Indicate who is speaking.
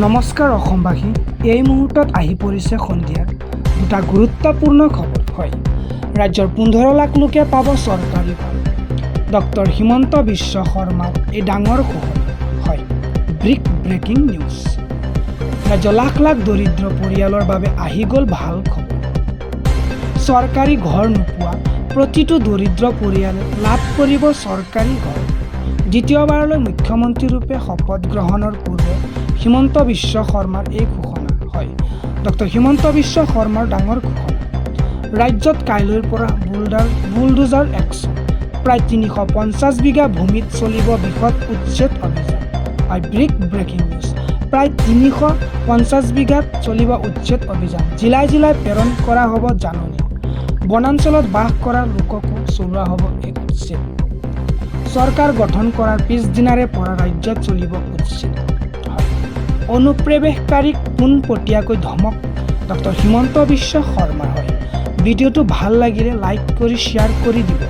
Speaker 1: নমস্কাৰ অসমবাসী, এই মুহূৰ্তত আহি পৰিছে সন্ধিয়াৰ দুটা গুৰুত্বপূৰ্ণ খবৰ। হয়, ৰাজ্যৰ 15 লাখ লোকে পাব চৰকাৰী ঘৰ। ডক্টৰ হিমন্ত বিশ্ব শৰ্মাৰ এই ডাঙৰ ঘোষণা। হয়, ব্ৰেকিং নিউজ। ৰাজ্যৰ লাখ লাখ দৰিদ্ৰ পৰিয়ালৰ বাবে আহি গ'ল ভাল খবৰ। চৰকাৰী ঘৰ নোপোৱা প্ৰতিটো দৰিদ্ৰ পৰিয়ালে লাভ কৰিব চৰকাৰী ঘৰ। দ্বিতীয়বাৰলৈ মুখ্যমন্ত্ৰীৰূপে শপত গ্ৰহণৰ পূৰ্বে হিমন্ত বিশ্ব শৰ্মাৰ এই ঘোষণা। হয়, ডক্টৰ হিমন্ত বিশ্ব শৰ্মাৰ ডাঙৰ ঘোষণা। ৰাজ্যত কাইলৈৰ পৰা বুলডোজাৰ একশ্যন। প্ৰায় 350 বিঘা ভূমিত চলিব বৃহৎ উচ্ছেদ অভিযান। হয়, ব্ৰেকিং নিউজ। প্ৰায় 350 বিঘাত চলিব উচ্ছেদ অভিযান। জিলাই জিলাই প্ৰেৰণ কৰা হ'ব জাননী। বনাঞ্চলত বাস কৰা লোককো চলোৱা হ'ব এই উচ্ছেদ। চৰকাৰ গঠন কৰাৰ পিছদিনাৰে পৰা ৰাজ্যত চলিব উচ্ছেদ। অনুপ্ৰৱেশকাৰীক পোনপটীয়াকৈ ধমক ডক্টৰ হিমন্ত বিশ্ব শৰ্মাৰ। হয়, ভিডিঅ'টো ভাল লাগিলে লাইক কৰি শ্বেয়াৰ কৰি দিব।